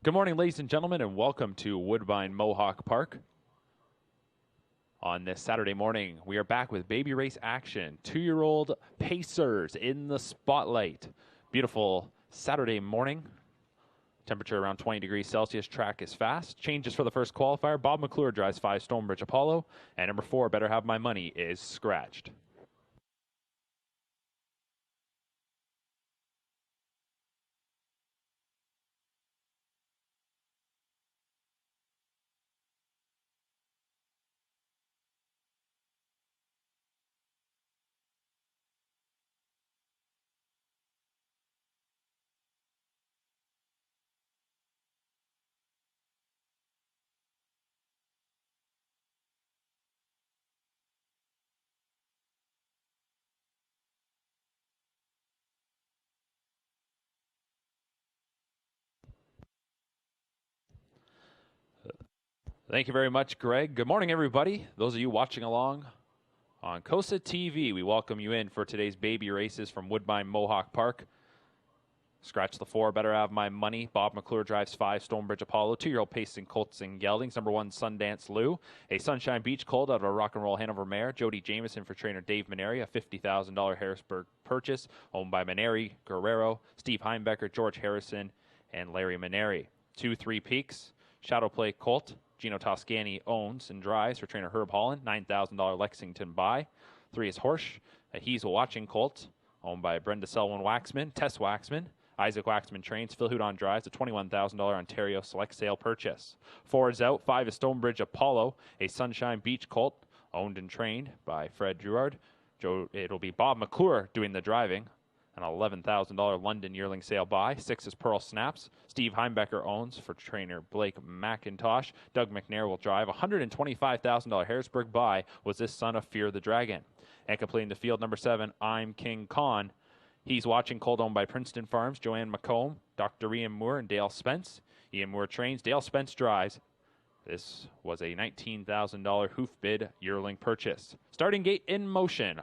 Good morning, ladies and gentlemen, and welcome to Woodbine Mohawk Park. On this Saturday morning, we are back with baby race action. 2-year-old Pacers in the spotlight. Beautiful Saturday morning. Temperature around 20 degrees Celsius. Track is fast. Changes for the first qualifier. Bob McClure drives 5 Stonebridge Apollo. And number 4, Better Have My Money, is scratched. Thank you very much, Greg. Good morning, everybody. Those of you watching along on COSA TV, we welcome you in for today's baby races from Woodbine Mohawk Park. Scratch the 4, Better Have My Money. Bob McClure drives 5, Stonebridge Apollo. 2-year-old Pacing Colts and Geldings. Number 1, Sundance Lou. A Sunshine Beach Colt out of a Rock and Roll Hanover mare. Jody Jamieson for trainer Dave Maneri. A $50,000 Harrisburg purchase owned by Maneri, Guerrero, Steve Heimbecker, George Harrison, and Larry Maneri. 2 3 Peaks. Shadow Play Colt. Gino Toscani owns and drives for trainer Herb Holland. $9,000 Lexington buy. 3 is Horsch. A He's Watching Colt owned by Brenda Selwyn Waxman, Tess Waxman. Isaac Waxman trains. Phil Houdon drives. A $21,000 Ontario select sale purchase. 4 is out. 5 is Stonebridge Apollo, a Sunshine Beach Colt, owned and trained by Fred Drouard. It'll be Bob McClure doing the driving. An $11,000 London yearling sale buy. 6 is Pearl Snaps. Steve Heimbecker owns for trainer Blake McIntosh. Doug McNair will drive. $125,000 Harrisburg buy was this son of Fear the Dragon. And completing the field, number 7, I'm King Khan. He's Watching Colt owned by Princeton Farms, Joanne McComb, Dr. Ian Moore, and Dale Spence. Ian Moore trains, Dale Spence drives. This was a $19,000 hoof bid yearling purchase. Starting gate in motion.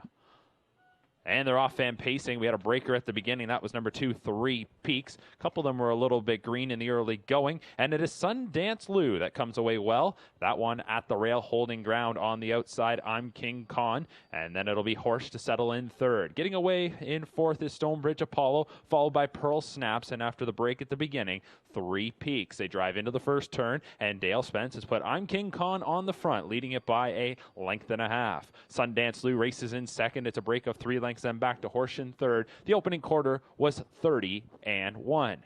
And they're off and pacing. We had a breaker at the beginning. That was number 2, 3 Peaks. A couple of them were a little bit green in the early going. And it is Sundance Lou that comes away well. That one at the rail holding ground on the outside. I'm King Khan. And then it'll be Horsch to settle in 3rd. Getting away in 4th is Stonebridge Apollo, followed by Pearl Snaps. And after the break at the beginning, 3 Peaks. They drive into the first turn. And Dale Spence has put I'm King Khan on the front, leading it by a length and a half. Sundance Lou races in 2nd. It's a break of 3 lengths. Then back to Horsch in 3rd. The opening quarter was 30-1.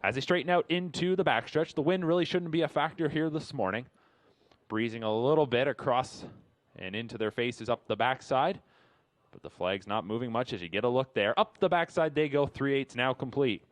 As they straighten out into the backstretch, the wind really shouldn't be a factor here this morning. Breezing a little bit across and into their faces up the backside, but the flag's not moving much as you get a look there. Up the backside they go. 3/8 now complete.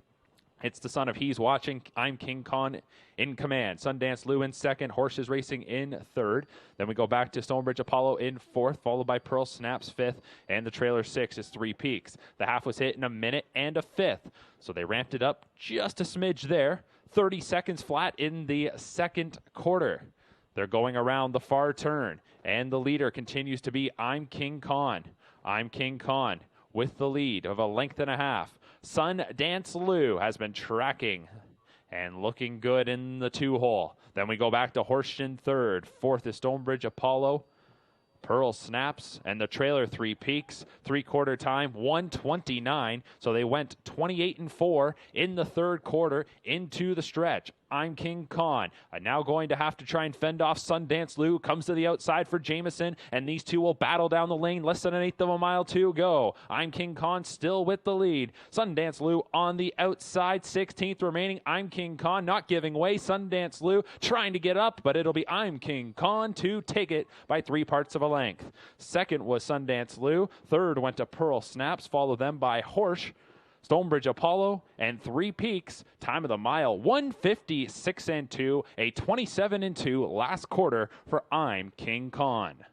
It's the son of He's Watching. I'm King Khan in command. Sundance Lou in 2nd. Horsch is racing in 3rd. Then we go back to Stonebridge Apollo in 4th, followed by Pearl Snaps 5th, and the trailer 6 is 3 Peaks. The half was hit in 1 minute and a 5th, so they ramped it up just a smidge there. 30 seconds flat in the 2nd quarter. They're going around the far turn, and the leader continues to be I'm King Khan. I'm King Khan with the lead of a length and a half. Sundance Lou has been tracking and looking good in the 2-hole. Then we go back to Horsch in 3rd. 4th is Stonebridge Apollo. Pearl Snaps and the trailer 3 Peaks. 3-quarter time 1:29. So they went 28-4 in the 3rd quarter into the stretch. I'm King Khan. I'm now going to have to try and fend off Sundance Lou. Comes to the outside for Jamieson, and these two will battle down the lane. Less than 1/8 of a mile to go. I'm King Khan still with the lead. Sundance Lou on the outside. 16th remaining. I'm King Khan not giving way. Sundance Lou trying to get up, but it'll be I'm King Khan to take it by 3 parts of a length. 2nd was Sundance Lou. 3rd went to Pearl Snaps, followed them by Horsch, Stonebridge Apollo, and 3 Peaks. Time of the mile 1:56-2, a 27-2 last quarter for I'm King Khan.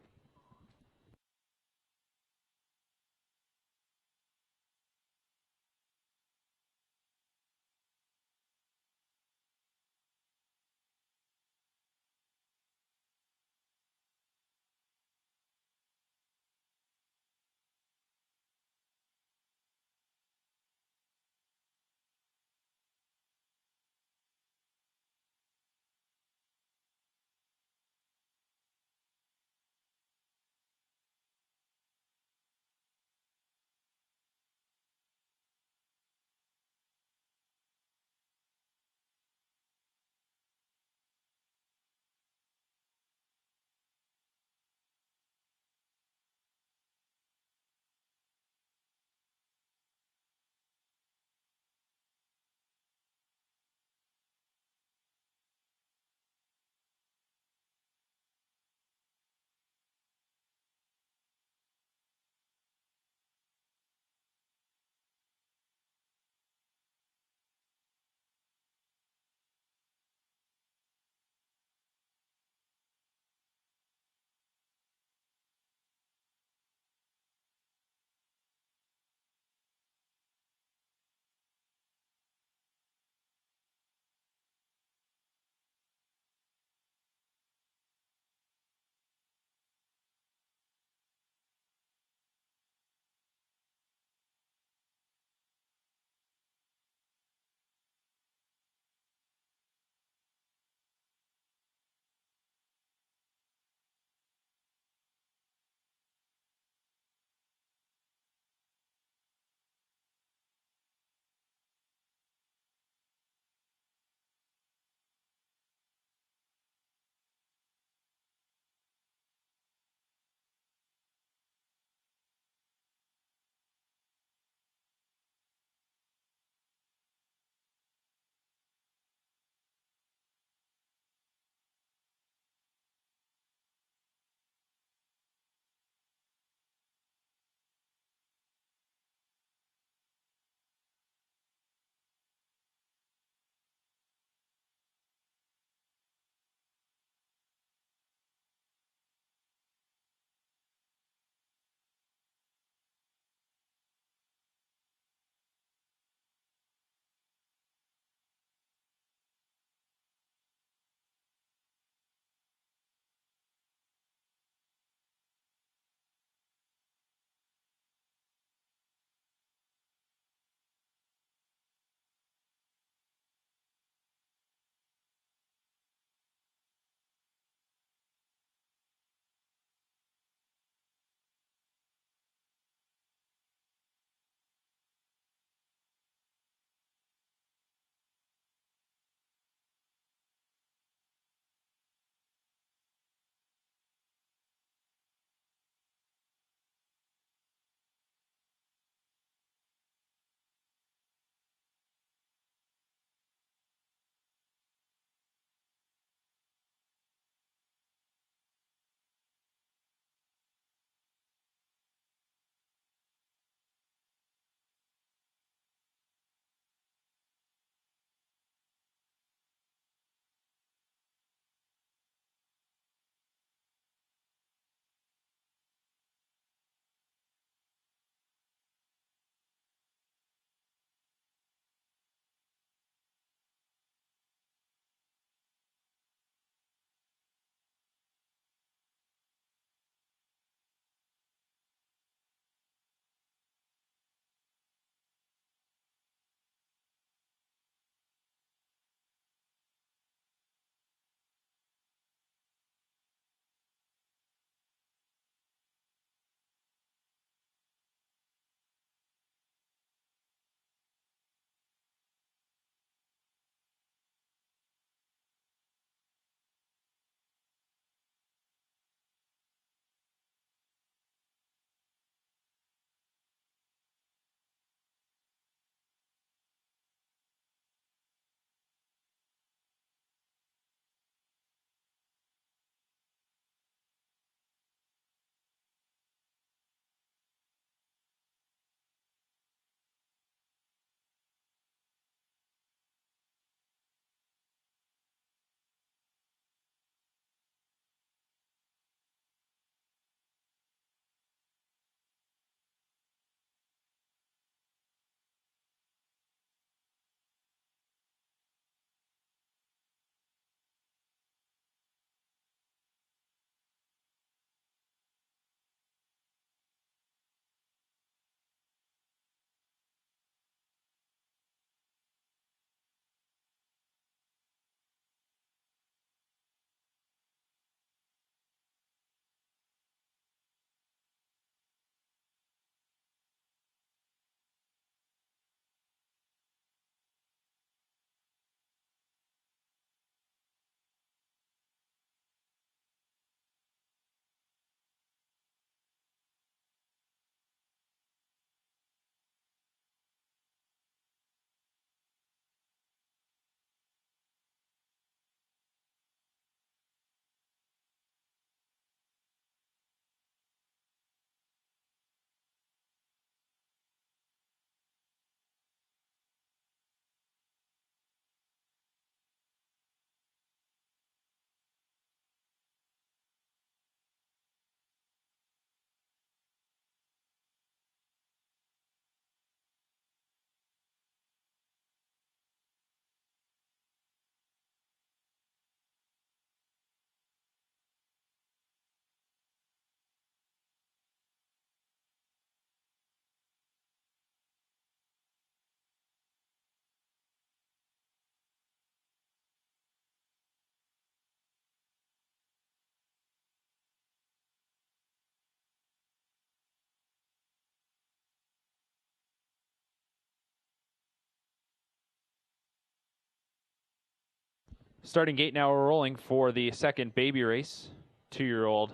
Starting gate now, we're rolling for the second baby race. 2-year-old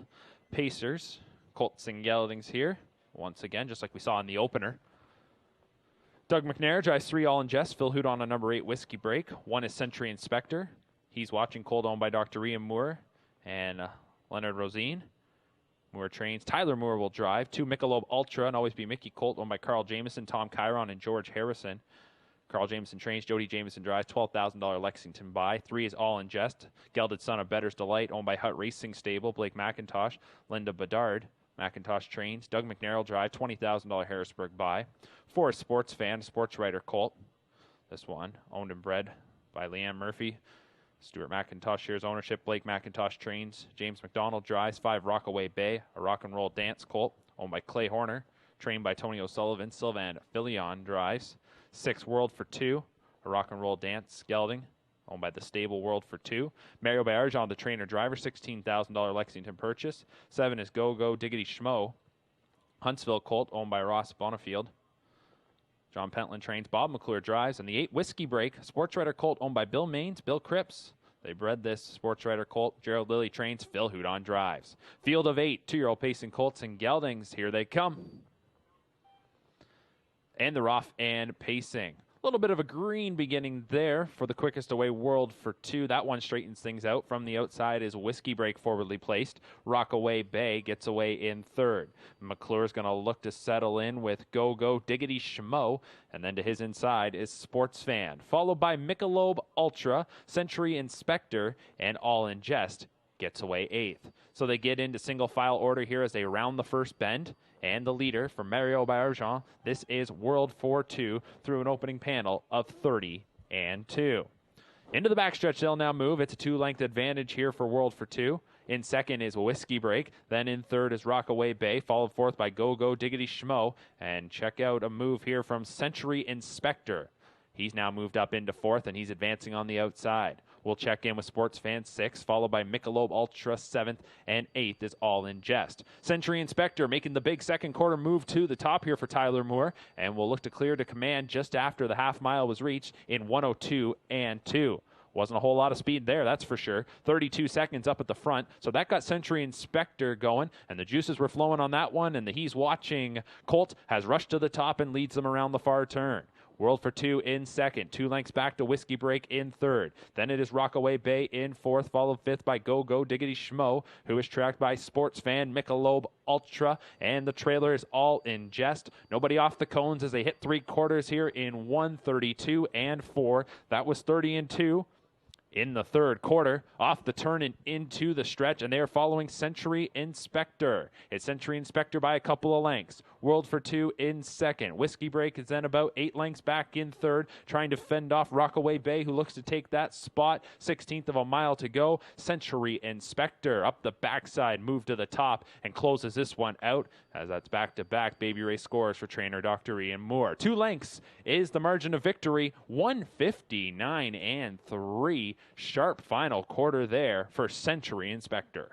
Pacers, Colts and Geldings here. Once again, just like we saw in the opener. Doug McNair drives 3 All in Jest. Phil Hoot on a number 8 Whiskey Break. 1 is Century Inspector. He's watching, cold owned by Dr. Ian Moore and Leonard Rosine. Moore trains. Tyler Moore will drive. 2 Michelob Ultra and Always Be Mickey Colt owned by Carl Jameson, Tom Chiron, and George Harrison. Carl Jameson trains. Jody Jameson drives. $12,000 Lexington buy. 3 is All in Jest. Gelded Son of Better's Delight owned by Hut Racing Stable. Blake McIntosh, Linda Bedard. McIntosh trains. Doug McNair will drive. $20,000 Harrisburg buy. 4 is Sports Fan, Sports Writer Colt. This one owned and bred by Leanne Murphy. Stuart McIntosh shares ownership. Blake McIntosh trains. James McDonald drives. 5 Rockaway Bay, a rock and roll dance colt owned by Clay Horner, trained by Tony O'Sullivan. Sylvan Filion drives. 6 World for 2, a rock and roll dance gelding owned by the stable World for 2. Mario Bayarjon, the trainer driver, $16,000 Lexington purchase. 7 is Go Go Diggity Schmo, Huntsville colt owned by Ross Bonifield. John Pentland trains. Bob McClure drives. And the 8 Whiskey Break, Sports Writer colt owned by Bill Maines, Bill Cripps. They bred this Sports Writer colt. Gerald Lilly trains. Phil Houdon drives. Field of 8, 2-year-old pacing colts and geldings. Here they come. And they're off and pacing. A little bit of a green beginning there for the quickest away World for 2. That one straightens things out. From the outside is Whiskey Break forwardly placed. Rockaway Bay gets away in 3rd. McClure's going to look to settle in with Go Go Diggity Schmo. And then to his inside is Sports Fan. Followed by Michelob Ultra, Century Inspector, and All in Jest gets away 8th. So they get into single file order here as they round the first bend. And the leader for Mario Bayarjon, this is World 4-2 through an opening panel of 30 and 2. Into the backstretch, they'll now move. It's a 2-length advantage here for World for 2. In second is Whiskey Break. Then in third is Rockaway Bay, followed fourth by Go Go Diggity Schmo. And check out a move here from Century Inspector. He's now moved up into 4th, and he's advancing on the outside. We'll check in with Sports Fan 6, followed by Michelob Ultra 7th, and 8th is All in Jest. Century Inspector making the big second quarter move to the top here for Tyler Moore, and will look to clear to command just after the half mile was reached in 1:02 and 2. Wasn't a whole lot of speed there, that's for sure. 32 seconds up at the front, so that got Century Inspector going, and the juices were flowing on that one, and the He's Watching Colt has rushed to the top and leads them around the far turn. World for 2 in second. 2 lengths back to Whiskey Break in third. Then it is Rockaway Bay in fourth, followed fifth by Go Go Diggity Schmo, who is tracked by Sports Fan, Michelob Ultra, and the trailer is All in Jest. Nobody off the cones as they hit 3/4 here in 1:32 and 4. That was 30 and 2. In the third quarter, off the turn and into the stretch, and they are following Century Inspector. It's Century Inspector by a couple of lengths. World for 2 in second. Whiskey Break is then about 8 lengths back in third, trying to fend off Rockaway Bay, who looks to take that spot. 16th of a mile to go. Century Inspector up the backside, move to the top, and closes this one out, as that's back-to-back baby race scores for trainer Dr. Ian Moore. 2 lengths is the margin of victory. 159 and 3. Sharp final quarter there for Century Inspector.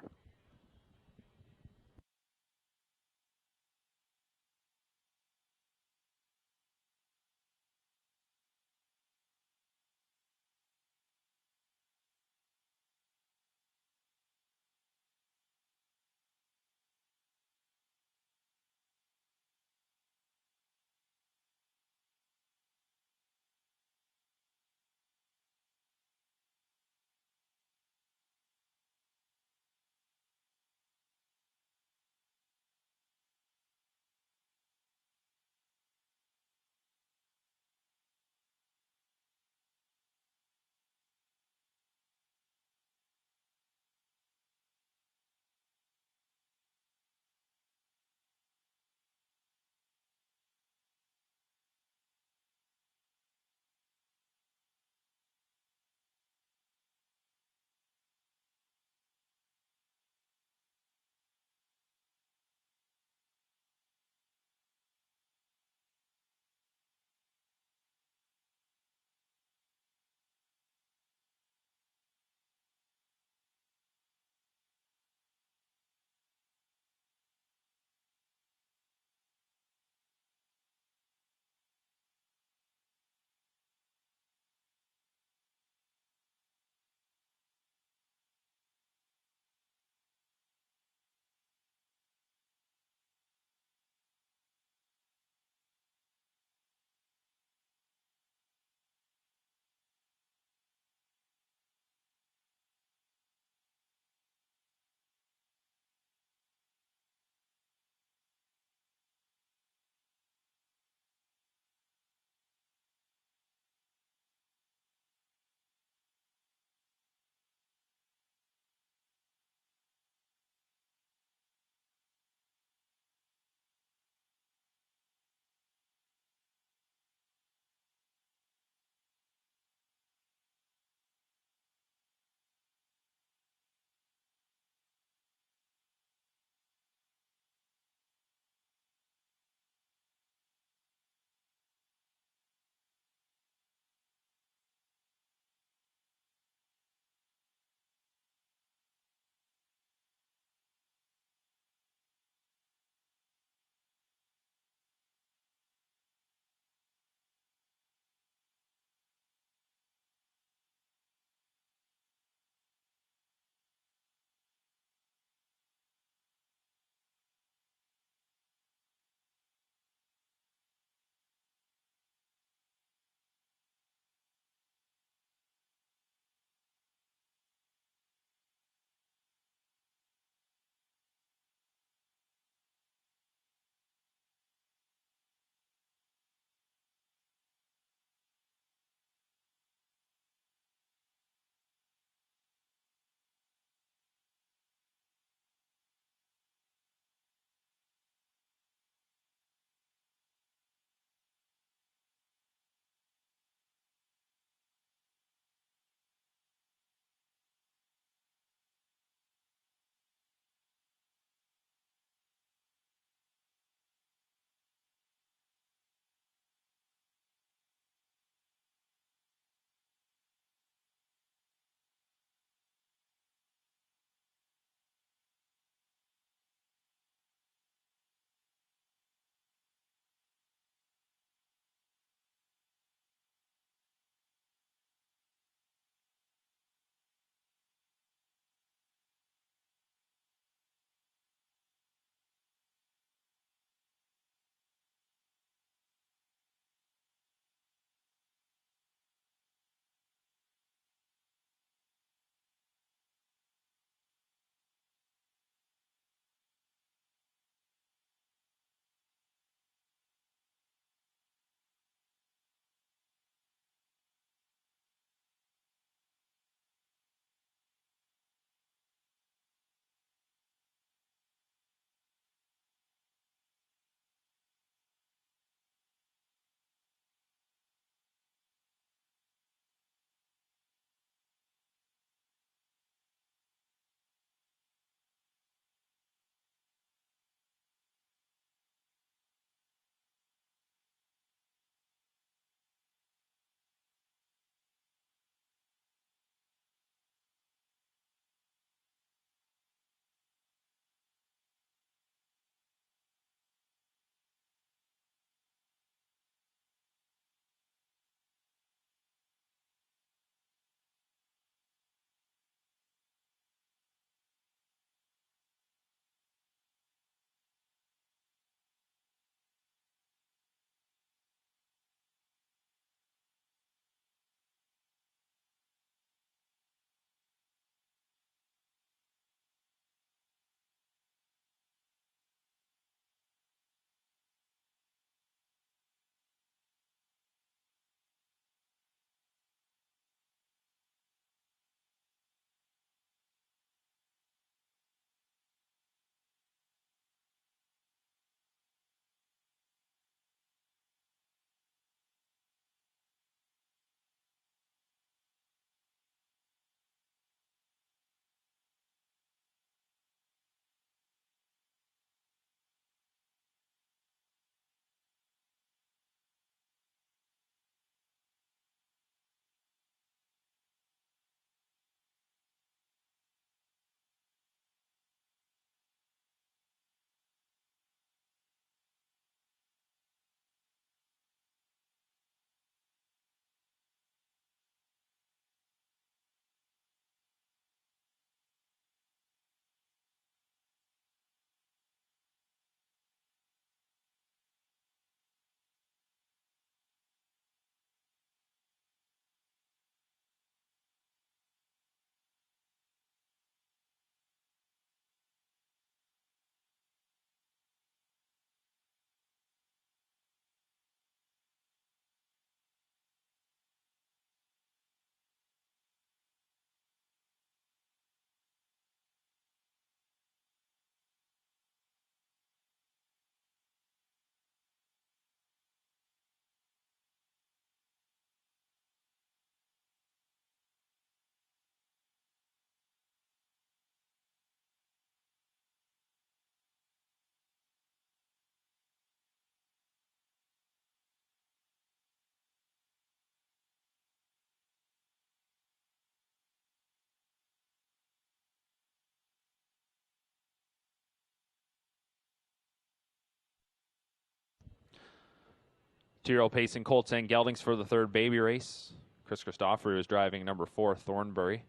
2-year-old pacing colts and geldings for the third baby race. Chris Christopher is driving number 4, Thornbury.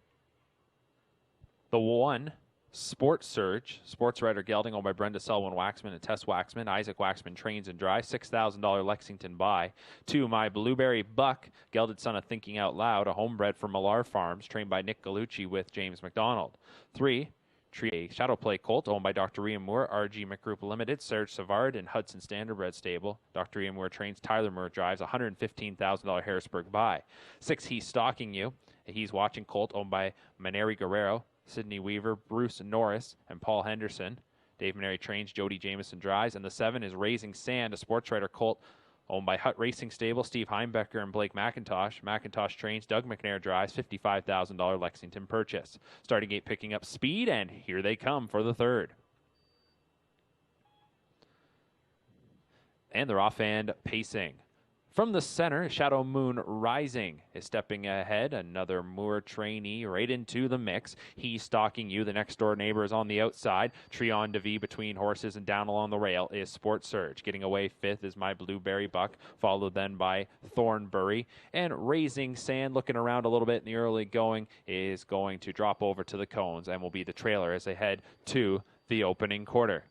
The 1, Sports Surge, sports writer gelding, owned by Brenda Selwyn Waxman and Tess Waxman. Isaac Waxman trains and drives. $6,000 Lexington buy. 2, My Blueberry Buck, gelded son of Thinking Out Loud, a homebred from Millar Farms, trained by Nick Gallucci with James McDonald. 3, a Shadow Play colt, owned by Dr. Ian Moore, RG McGroup Limited, Serge Savard, and Hudson Standardbred Stable. Dr. Ian Moore trains, Tyler Moore drives, $115,000 Harrisburg buy. 6, He's Stalking You, a He's Watching colt, owned by Maneri Guerrero, Sidney Weaver, Bruce Norris, and Paul Henderson. Dave Maneri trains, Jody Jameson drives. And the 7 is Raising Sand, a sports writer colt, owned by Hutt Racing Stable, Steve Heimbecker, and Blake McIntosh. McIntosh trains, Doug McNair drives, $55,000 Lexington purchase. Starting gate picking up speed, and here they come for the third. And they're off and pacing. From the center, Shadow Moon Rising is stepping ahead. Another Moore trainee right into the mix. He's Stalking You. The next door neighbor is on the outside. Trion DeVie between horses, and down along the rail is Sports Surge. Getting away 5th is My Blueberry Buck, followed then by Thornbury. And Raising Sand, looking around a little bit in the early going, is going to drop over to the cones and will be the trailer as they head to the opening quarter.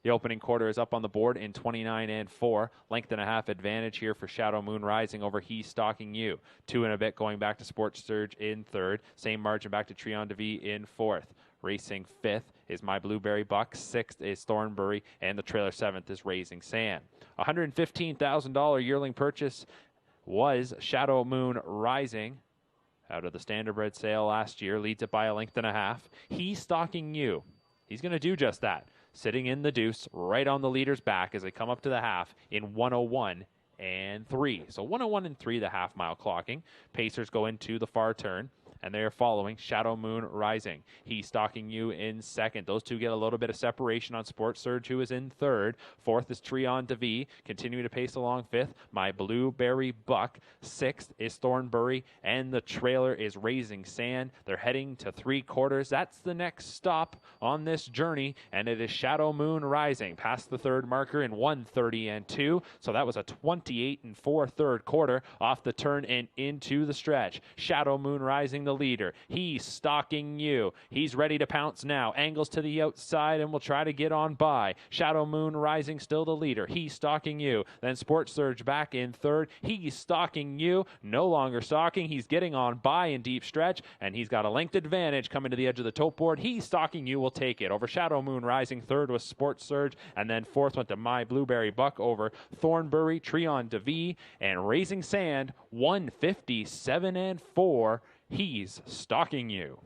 The opening quarter is up on the board in 29 and 4. Length and a half advantage here for Shadow Moon Rising over He's Stalking You. 2 and a bit going back to Sports Surge in 3rd. Same margin back to Trion DeVie in 4th. Racing 5th is My Blueberry Buck. 6th is Thornbury. And the trailer 7th is Raising Sand. $115,000 yearling purchase was Shadow Moon Rising. Out of the Standardbred sale last year. Leads it by a length and a half. He's Stalking You. He's going to do just that. Sitting in the deuce, right on the leader's back as they come up to the half in 101 and 3. So 101 and 3, the half-mile clocking. Pacers go into the far turn, and they are following Shadow Moon Rising. He's Stalking You in 2nd. Those two get a little bit of separation on Sports Surge, who is in 3rd. 4th is Trion DeVie, continuing to pace along 5th. My Blueberry Buck. 6th is Thornbury, and the trailer is Raising Sand. They're heading to 3/4. That's the next stop on this journey, and it is Shadow Moon Rising. Past the 3rd marker in 1:30 and 2. So that was a 28 and 4 3rd quarter off the turn and into the stretch. Shadow Moon Rising, the leader. He's Stalking You. He's ready to pounce now. Angles to the outside and will try to get on by. Shadow Moon Rising still the leader. He's Stalking You. Then Sports Surge back in 3rd. He's Stalking You. No longer stalking. He's getting on by in deep stretch, and he's got a length advantage coming to the edge of the tote board. He's Stalking You will take it. Over Shadow Moon Rising. 3rd was Sports Surge, and then 4th went to My Blueberry Buck over Thornbury, Trion DeVie, and Raising Sand. 157 and 4. He's Stalking You.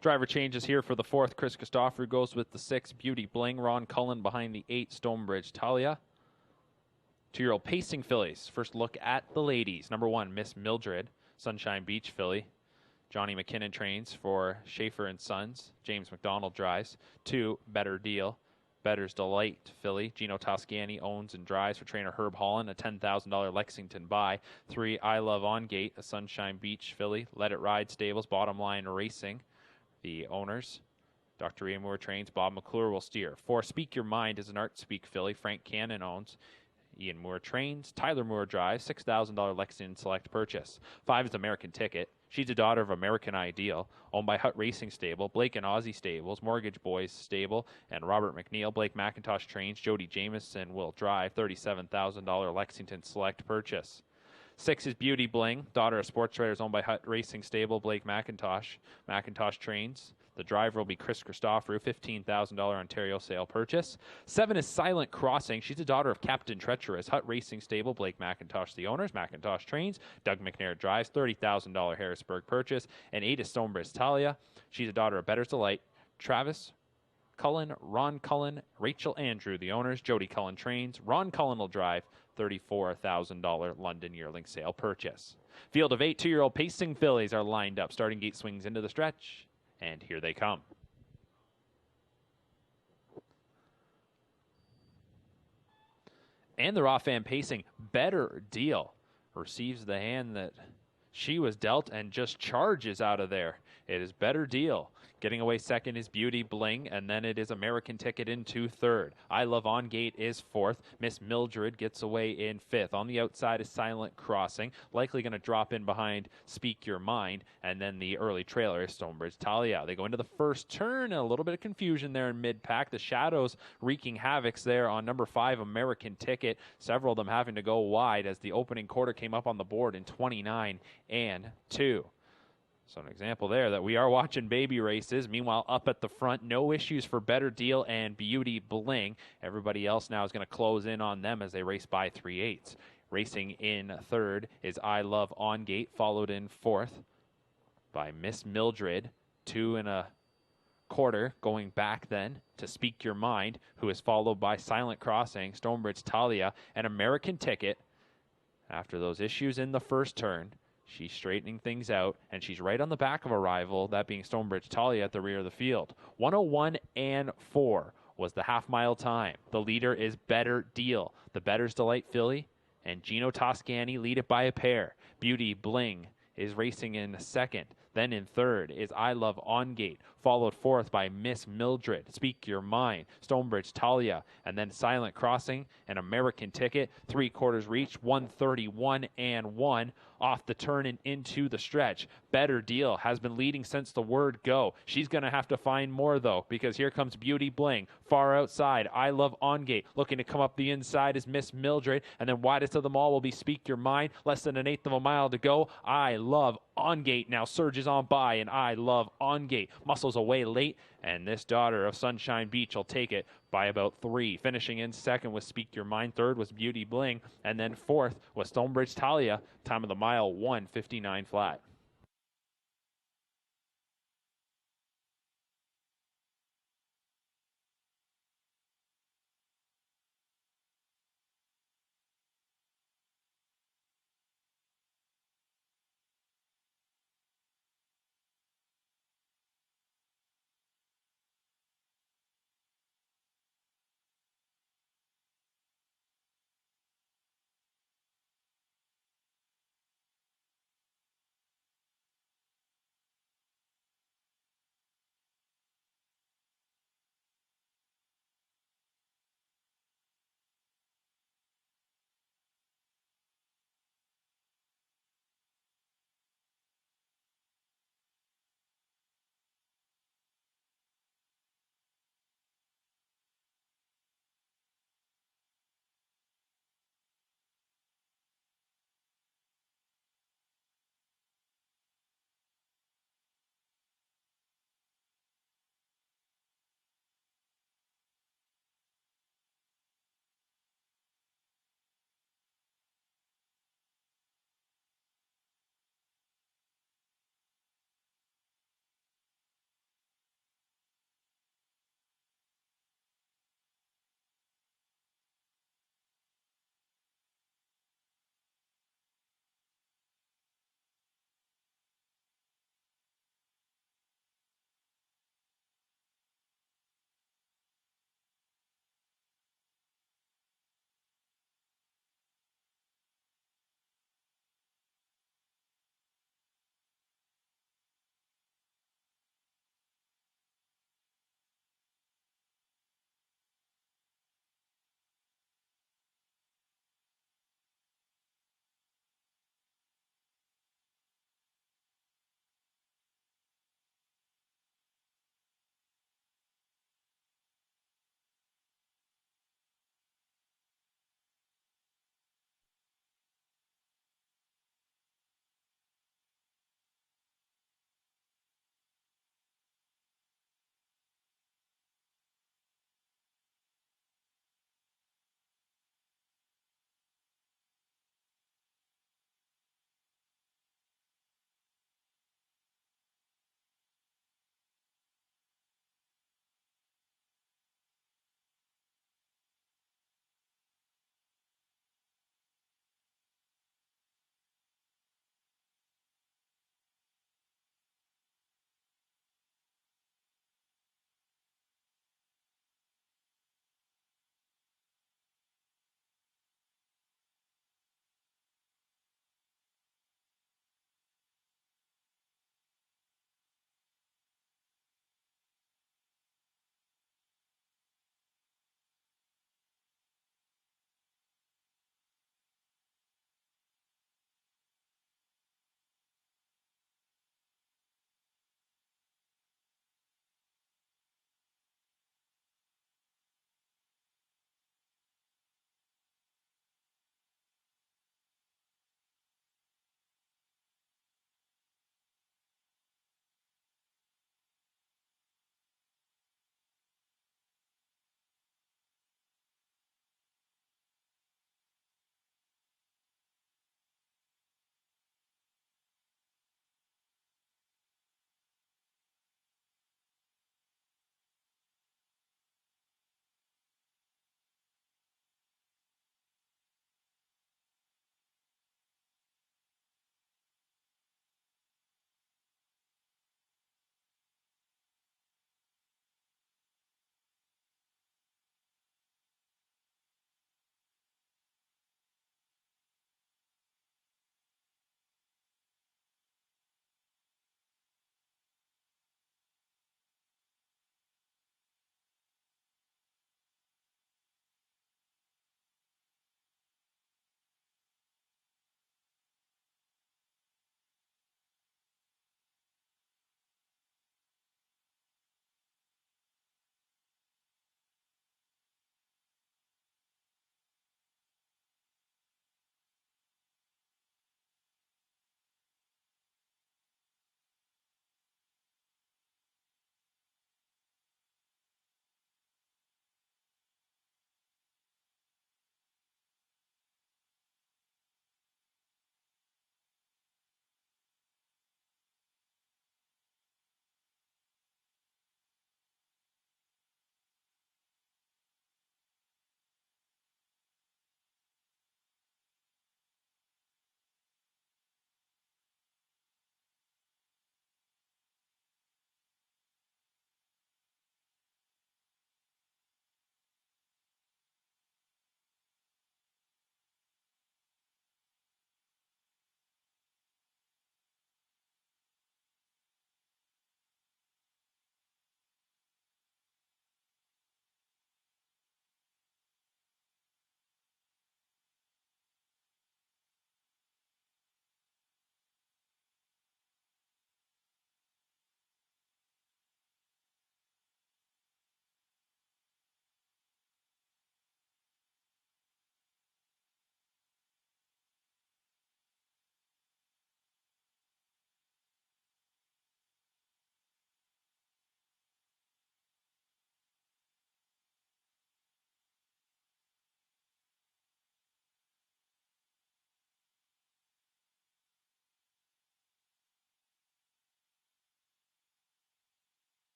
Driver changes here for the 4th. Chris Christopher goes with the 6, Beauty Bling. Ron Cullen behind the 8, Stonebridge Talia. 2-year-old pacing fillies. First look at the ladies. Number 1, Miss Mildred, Sunshine Beach filly. Johnny McKinnon trains for Schaefer and Sons. James McDonald drives. 2, Better Deal. Better's Delight filly. Gino Toscani owns and drives for trainer Herb Holland, a $10,000 Lexington buy. 3, I Love On Gate, a Sunshine Beach filly. Let It Ride Stables, Bottom Line Racing. The owners, Dr. Ian Moore trains. Bob McClure will steer. 4, Speak Your Mind is an Art Speak filly. Frank Cannon owns. Ian Moore trains. Tyler Moore drives. $6,000 Lexington Select purchase. 5 is American Ticket. She's a daughter of American Ideal, owned by Hut Racing Stable, Blake and Aussie Stables, Mortgage Boys Stable, and Robert McNeil. Blake McIntosh trains. Jody Jameson will drive. $37,000 Lexington Select purchase. 6 is Beauty Bling, daughter of sports writers, owned by Hut Racing Stable, Blake McIntosh. McIntosh trains. The driver will be Chris Christopher, $15,000 Ontario sale purchase. 7 is Silent Crossing. She's a daughter of Captain Treacherous, Hut Racing Stable, Blake McIntosh, the owners. McIntosh trains. Doug McNair drives, $30,000 Harrisburg purchase. And 8 is Stonebridge Talia. She's a daughter of Better's Delight, Travis Cullen, Ron Cullen, Rachel Andrew, the owners. Jody Cullen trains. Ron Cullen will drive. $34,000 London yearling sale purchase. Field of 8 2-year-old pacing fillies are lined up. Starting gate swings into the stretch, and here they come. And they're off and pacing. Better Deal receives the hand that she was dealt and just charges out of there. It is Better Deal. Getting away second is Beauty Bling, and then it is American Ticket into third. I Love On Gate is fourth. Miss Mildred gets away in fifth. On the outside is Silent Crossing, likely going to drop in behind Speak Your Mind, and then the early trailer is Stonebridge Talia. They go into the first turn, a little bit of confusion there in mid-pack. The shadows wreaking havocs there on number 5, American Ticket. Several of them having to go wide as the opening quarter came up on the board in 29-2. So an example there that we are watching baby races. Meanwhile, up at the front, no issues for Better Deal and Beauty Bling. Everybody else now is going to close in on them as they race by 3/8. Racing in third is I Love On Gate, followed in fourth by Miss Mildred. 2 1/4 going back then to Speak Your Mind, who is followed by Silent Crossing, Stonebridge Talia, and American Ticket. After those issues in the first turn, she's straightening things out, and she's right on the back of a rival, that being Stonebridge Talia at the rear of the field. 101-4 was the half-mile time. The leader is Better Deal. The Better's Delight filly and Gino Toscani lead it by a pair. Beauty Bling is racing in second. Then in third is I Love On Gate, followed fourth by Miss Mildred, Speak Your Mind, Stonebridge Talia, and then Silent Crossing and American Ticket. 3/4 reached, 131-1 off the turn and into the stretch. Better Deal has been leading since the word go. She's going to have to find more, though, because here comes Beauty Bling. Far outside, I Love On Gate. Looking to come up the inside is Miss Mildred, and then widest of them all will be Speak Your Mind. Less than 1/8 of a mile to go. I Love On Gate now surges on by, and I Love On Gate muscles away late, and this daughter of Sunshine Beach will take it by about 3. Finishing in second was Speak Your Mind. Third was Beauty Bling, and then fourth was Stonebridge Talia. Time of the mile, 1:59 flat.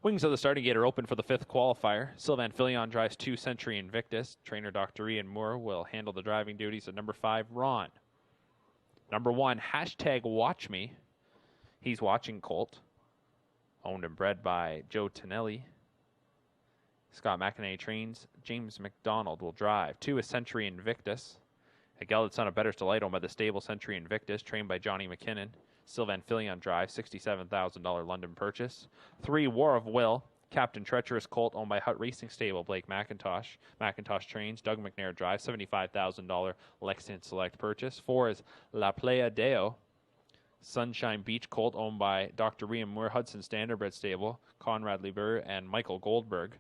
Wings of the starting gate are open for the 5th qualifier. Sylvan Filion drives 2 Century Invictus. Trainer Dr. Ian Moore will handle the driving duties of number 5, Ron. Number 1, #WatchMe. He's watching colt. Owned and bred by Joe Tonelli. Scott McInerney trains. James McDonald will drive. 2 is Century Invictus. A gelded son of Better's Delight owned by the stable Century Invictus, trained by Johnny McKinnon. Sylvan Filion drive, $67,000 London purchase. 3, War of Will. Captain Treacherous colt owned by Hut Racing Stable, Blake McIntosh. McIntosh trains. Doug McNair drive, $75,000 Lexington Select purchase. 4 is La Playa Deo. Sunshine Beach colt owned by Dr. Ian Moore, Hudson Standardbred Stable, Conrad Lieber, and Michael Goldberg.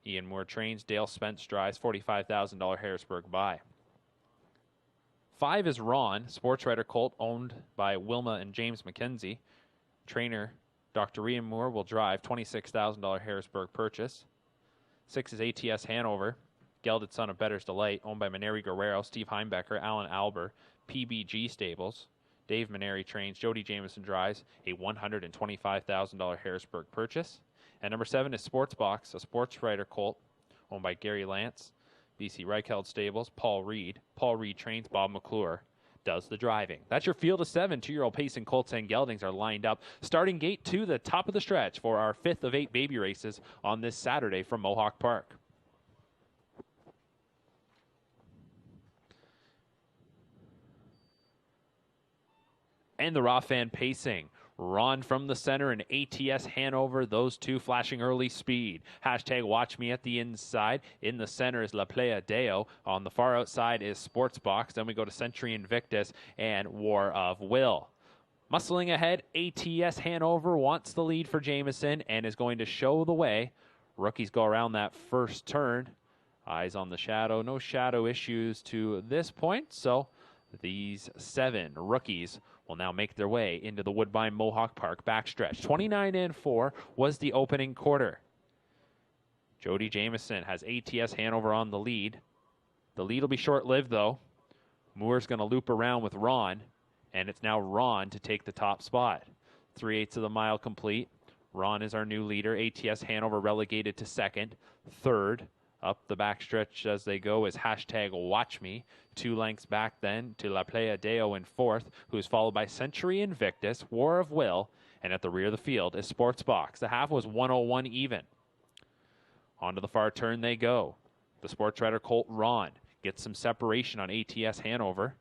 Ian Moore trains. Dale Spence drives, $45,000 Harrisburg buy. 5 is Ron, sports writer colt owned by Wilma and James McKenzie. Trainer Dr. Ian Moore will drive, $26,000 Harrisburg purchase. 6 is ATS Hanover, gelded son of Better's Delight, owned by Maneri Guerrero, Steve Heimbecker, Alan Alber, PBG Stables. Dave Maneri trains. Jody Jameson drives, a $125,000 Harrisburg purchase. And number 7 is Sports Box, a sports writer colt owned by Gary Lance, BC Reicheld Stables, Paul Reed. Paul Reed trains. Bob McClure does the driving. That's your field of 7. 2-year-old pacing colts and geldings are lined up. Starting gate to the top of the stretch for our 5th of 8 baby races on this Saturday from Mohawk Park. And the raw fan pacing. Ron from the center and ATS Hanover, those 2 flashing early speed. #WatchMe at the inside. In the center is La Playa Deo. On the far outside is Sports Box. Then we go to Century Invictus and War of Will. Muscling ahead, ATS Hanover wants the lead for Jameson and is going to show the way. Rookies go around that first turn. Eyes on the shadow. No shadow issues to this point, so these 7 rookies will now make their way into the Woodbine Mohawk Park backstretch. 29-4 was the opening quarter. Jody Jameson has ATS Hanover on the lead. The lead will be short-lived, though. Moore's going to loop around with Ron, and it's now Ron to take the top spot. 3/8 of the mile complete. Ron is our new leader. ATS Hanover relegated to 2nd. 3rd up the backstretch as they go is #WatchMe. 2 lengths back then to La Playa Deo in 4th, who is followed by Century Invictus, War of Will, and at the rear of the field is Sports Box. The half was 101 even. Onto the far turn they go. The sports writer colt Ron gets some separation on ATS Hanover.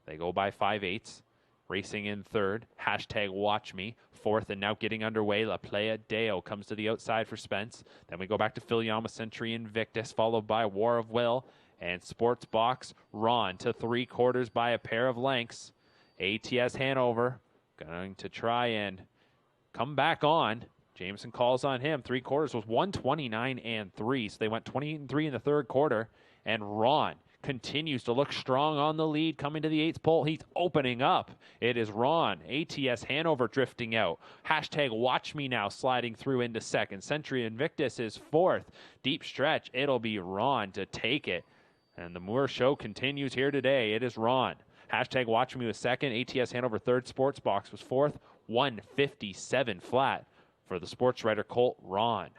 They go by 5/8. Racing in 3rd, #WatchMe. 4th and now getting underway. La Playa Deo comes to the outside for Spence. Then we go back to Filion with Century Invictus, followed by War of Will and Sports Box. Ron to 3/4 by a pair of lengths. ATS Hanover going to try and come back on. Jameson calls on him. 3/4 was 129-3, so they went 20-3 in the 3rd quarter. And Ron continues to look strong on the lead, coming to the 8th pole. He's opening up. It is Ron. ATS Hanover drifting out. #WatchMe now sliding through into 2nd. Century Invictus is 4th. Deep stretch. It'll be Ron to take it. And the Moore show continues here today. It is Ron. #WatchMe was 2nd. ATS Hanover 3rd. Sports Box was 4th. 157 flat for the sports writer colt Ron.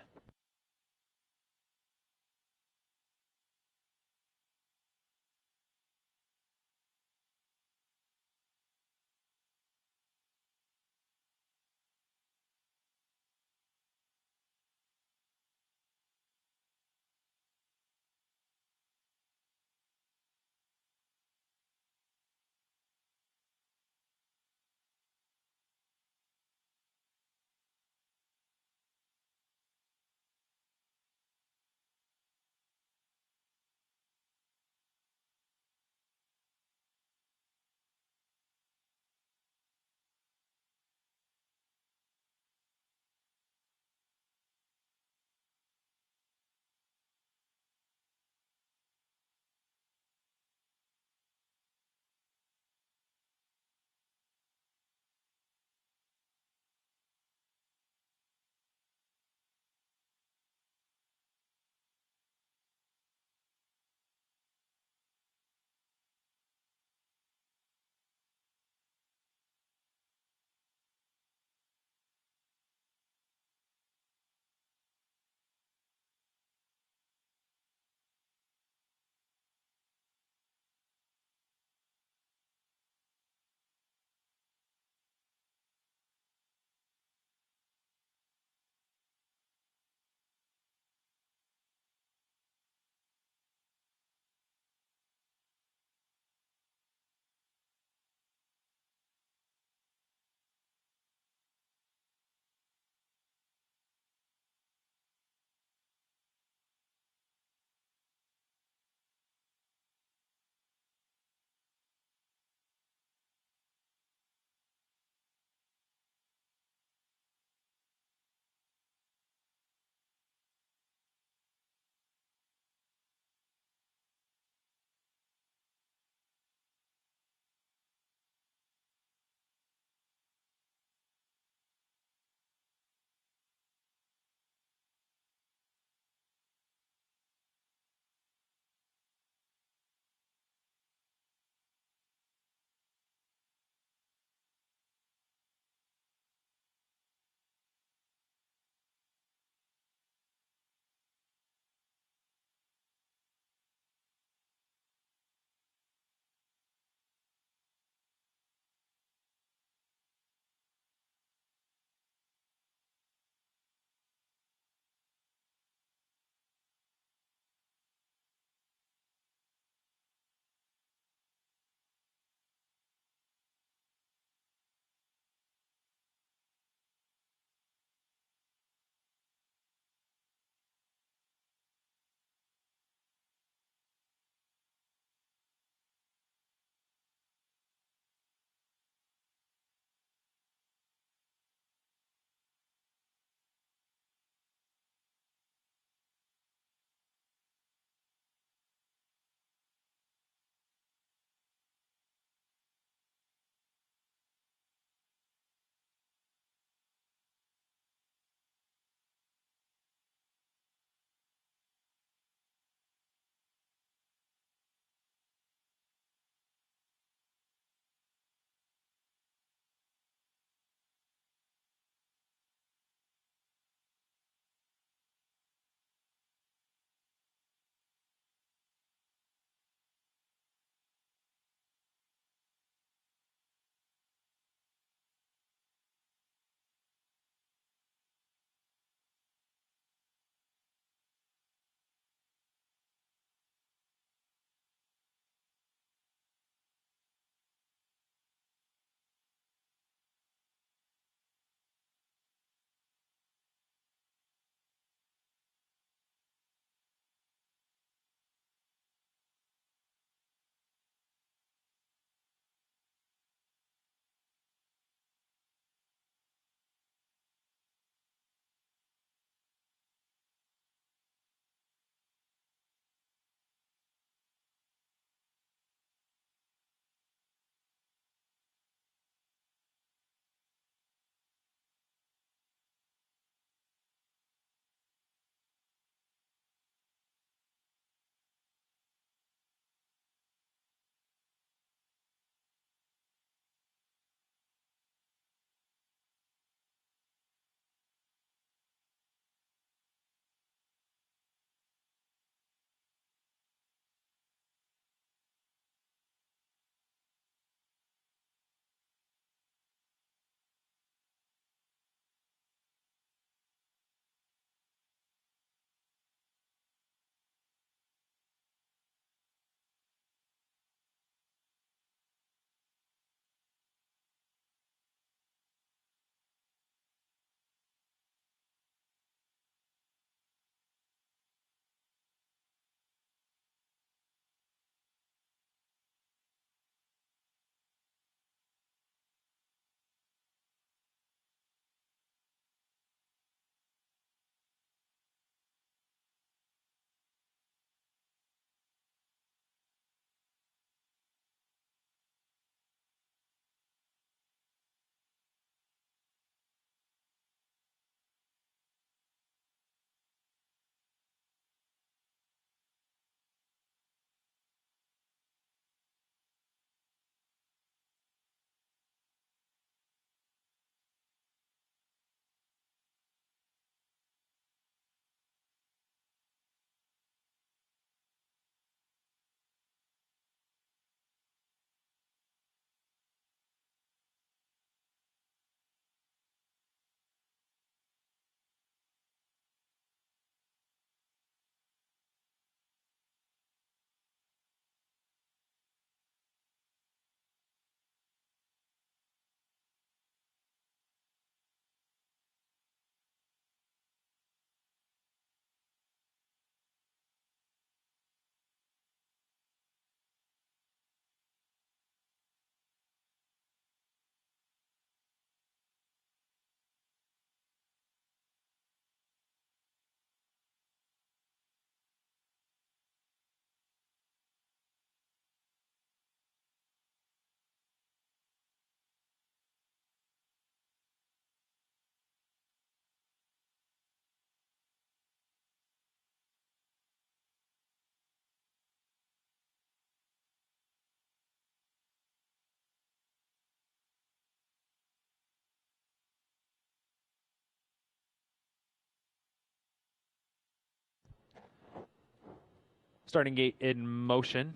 Starting gate in motion.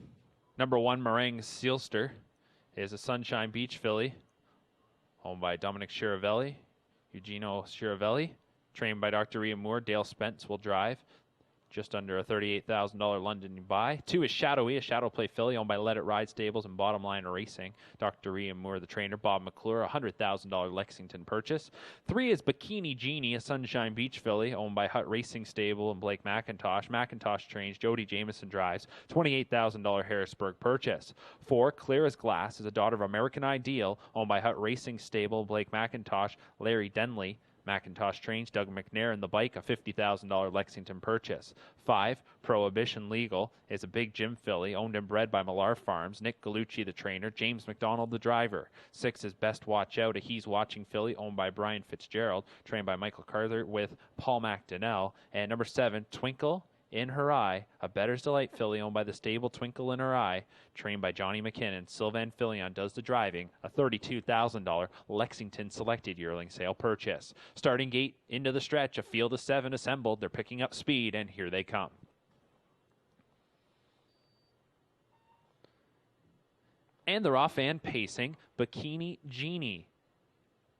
Number 1, Meringue Sealster, is a Sunshine Beach filly, owned by Dominic Chiravelli, Eugenio Chiravelli, trained by Dr. Ian Moore. Dale Spence will drive. Just under a $38,000 London buy. 2 is Shadowy, a shadow play filly owned by Let It Ride Stables and Bottom Line Racing. Dr. Ian Moore, the trainer. Bob McClure, a $100,000 Lexington purchase. 3 is Bikini Genie, a Sunshine Beach filly owned by Hut Racing Stable and Blake McIntosh. McIntosh trains. Jody Jameson drives. $28,000 Harrisburg purchase. 4, Clear as Glass, is a daughter of American Ideal owned by Hut Racing Stable, Blake McIntosh, Larry Denley. McIntosh trains. Doug McNair in the bike, a $50,000 Lexington purchase. 5, Prohibition Legal, is a big Jim filly owned and bred by Millar Farms. Nick Gallucci, the trainer. James McDonald, the driver. 6 is Best Watch Out, a He's Watching filly owned by Brian Fitzgerald, trained by Michael Carter with Paul McDonnell. And number 7, Twinkle in Her Eye, a Better's Delight filly owned by the stable Twinkle in Her Eye, trained by Johnny McKinnon. Sylvan Filion does the driving, a $32,000 Lexington selected yearling sale purchase. Starting gate into the stretch, a field of 7 assembled. They're picking up speed, and here they come. And they're off and pacing. Bikini Genie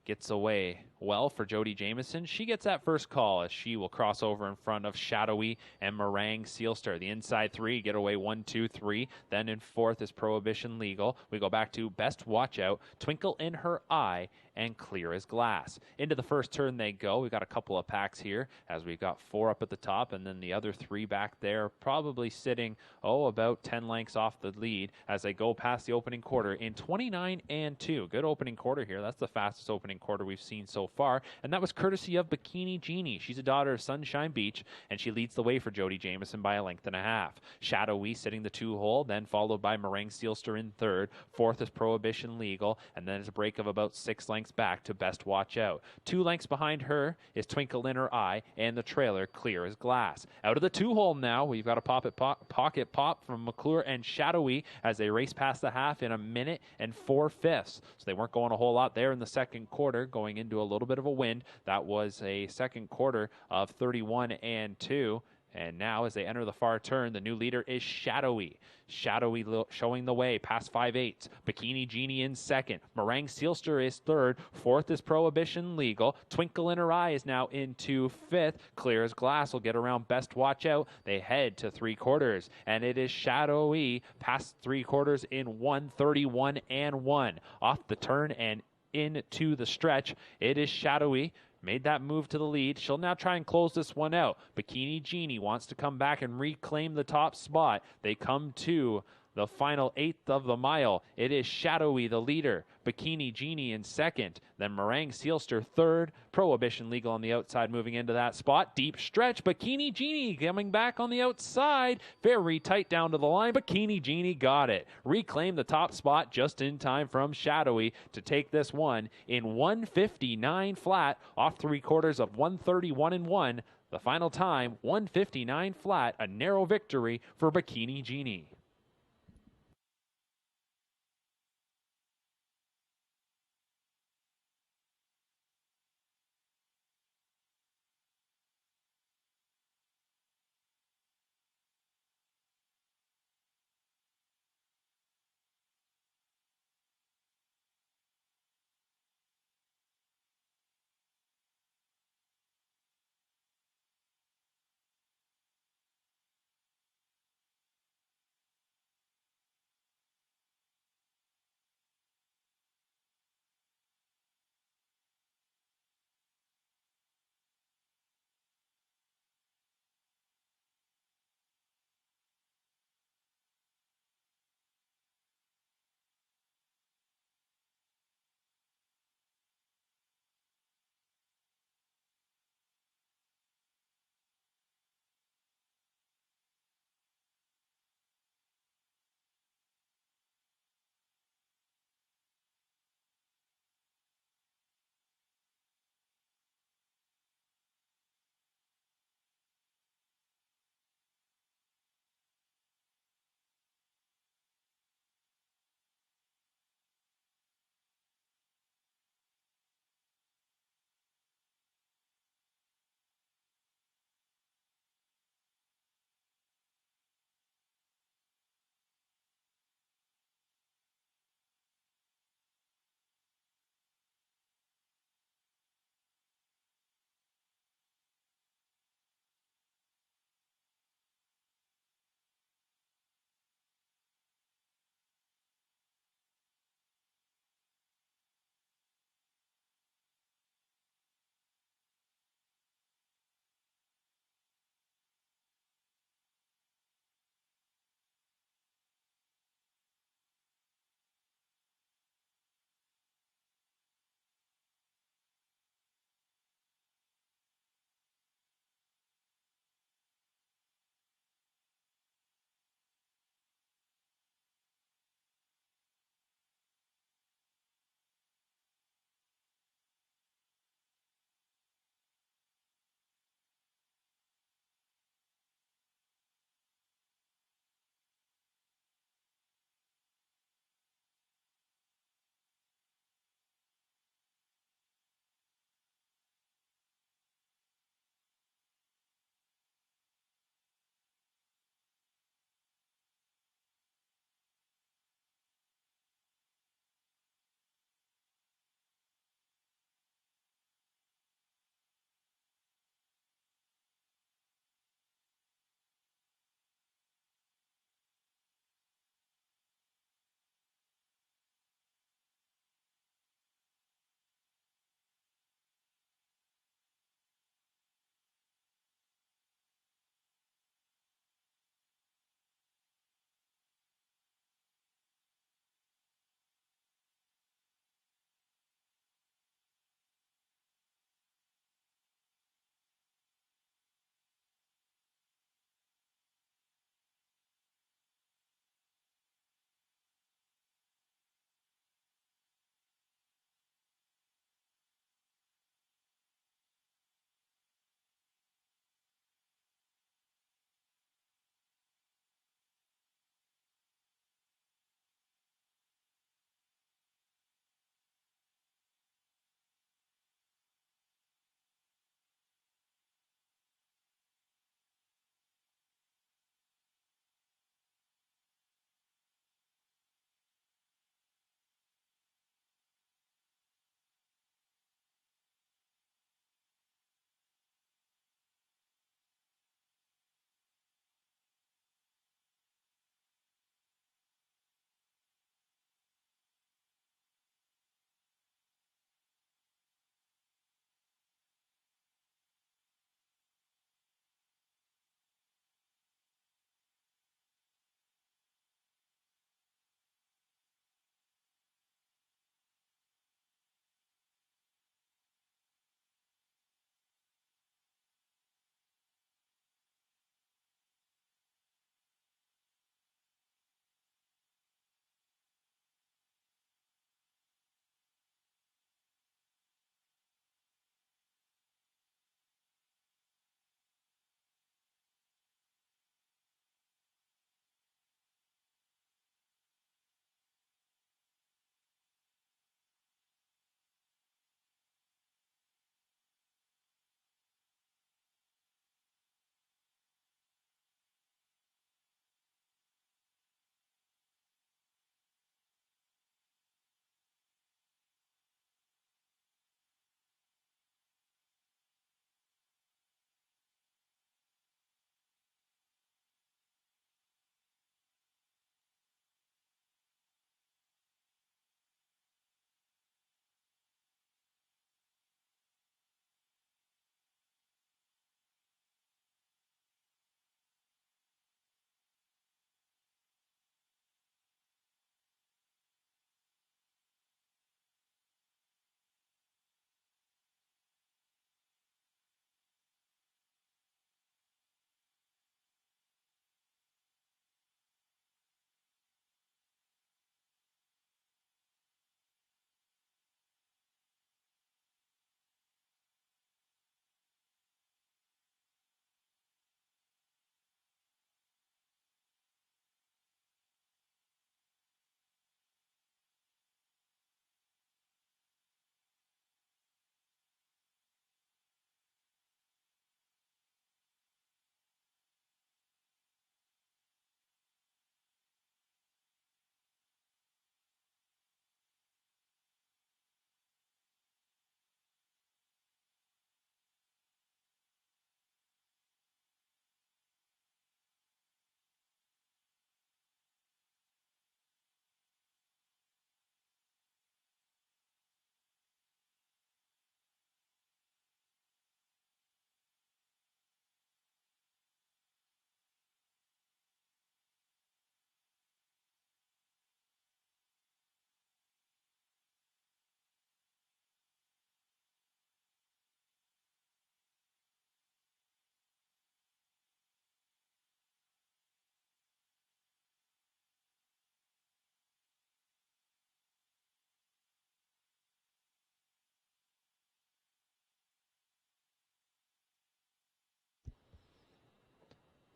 gets away well for Jody Jameson. She gets that first call as she will cross over in front of Shadowy and Meringue Sealster. The inside 3 get away 1, 2, 3. Then in 4th is Prohibition Legal. We go back to Best Watch Out, Twinkle in Her Eye, and Clear as Glass. Into the first turn they go. We've got a couple of packs here as we've got 4 up at the top and then the other 3 back there, probably sitting, about 10 lengths off the lead as they go past the opening quarter in 29 and 2. Good opening quarter here. That's the fastest opening quarter we've seen so far, and that was courtesy of Bikini Genie. She's a daughter of Sunshine Beach, and she leads the way for Jody Jameson by a length and a half. Shadowy sitting the 2-hole, then followed by Meringue Sealster in 3rd. 4th is Prohibition Legal, and then it's a break of about 6 lengths back to Best Watch Out. 2 lengths behind her is Twinkle in Her Eye, and the trailer Clear as Glass. Out of the 2-hole now, we've got a pocket pop from McClure and Shadowy as they race past the half in 1 minute and 4/5. So they weren't going a whole lot there in the second quarter, going into a little bit of a wind. That was a second quarter of 31 and 2. And now, as they enter the far turn, the new leader is Shadowy. Shadowy showing the way past 5/8. Bikini Genie in 2nd. Meringue Sealster is 3rd. 4th is Prohibition Legal. Twinkle in Her Eye is now into 5th. Clear as Glass will get around Best Watch Out. They head to 3/4. And it is Shadowy past 3/4 in 1:31 and 1. Off the turn and into the stretch, it is Shadowy. Made that move to the lead. She'll now try and close this one out. Bikini Genie wants to come back and reclaim the top spot. They come to the final 1/8 of the mile. It is Shadowy, the leader. Bikini Genie in 2nd. Then Meringue Sealster 3rd. Prohibition Legal on the outside moving into that spot. Deep stretch. Bikini Genie coming back on the outside. Very tight down to the line. Bikini Genie got it. Reclaimed the top spot just in time from Shadowy to take this one in 1:59 flat off 3/4 of 1:31 and 1. The final time, 1:59 flat. A narrow victory for Bikini Genie.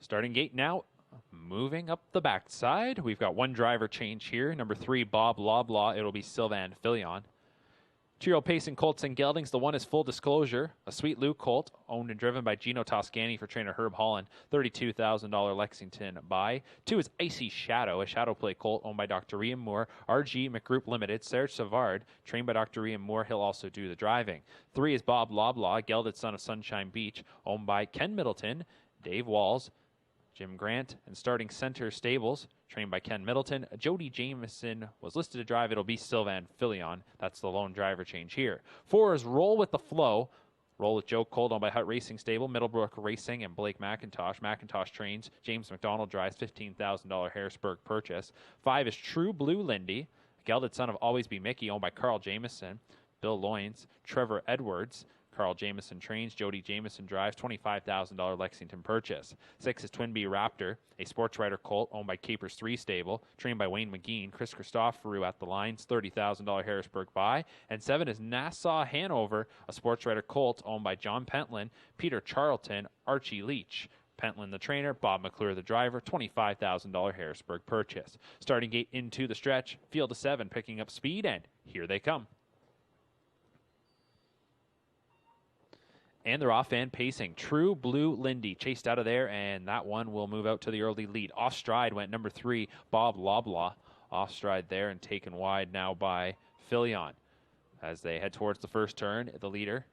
Starting gate now. Moving up the backside, we've got one driver change here. Number 3, Bob Loblaw. It'll be Sylvan Filion. 2-year-old Pacing Colts and Geldings. The one is Full Disclosure, a Sweet Lou Colt, owned and driven by Gino Toscani for trainer Herb Holland. $32,000 Lexington buy. 2 is Icy Shadow, a Shadow Play Colt owned by Dr. Ian Moore. RG McGroup Limited, Serge Savard, trained by Dr. Ian Moore. He'll also do the driving. 3 is Bob Loblaw, gelded son of Sunshine Beach, owned by Ken Middleton, Dave Walls, Jim Grant, and Starting Center Stables, trained by Ken Middleton. Jody Jameson was listed to drive. It'll be Sylvan Filion. That's the lone driver change here. 4 is Roll with the Flow. Roll with Joe Cold, owned by Hut Racing Stable, Middlebrook Racing, and Blake McIntosh. McIntosh trains. James McDonald drives. $15,000 Harrisburg purchase. 5 is True Blue Lindy, gelded son of Always Be Mickey, owned by Carl Jameson, Bill Loynes, Trevor Edwards. Carl Jameson trains. Jody Jameson drives. $25,000 Lexington purchase. 6 is Twin Bee Raptor, a sports rider colt owned by Capers 3 Stable, trained by Wayne McGean. Chris Christoforou at the lines. $30,000 Harrisburg buy. And 7 is Nassau Hanover, a sports rider colt owned by John Pentland, Peter Charlton, Archie Leach. Pentland the trainer, Bob McClure the driver. $25,000 Harrisburg purchase. Starting gate into the stretch. Field of 7 picking up speed, and here they come. And they're off and pacing. True Blue Lindy chased out of there, and that one will move out to the early lead. Off stride went number 3, Bob Loblaw. Off stride there and taken wide now by Filion. As they head towards the first turn, the leader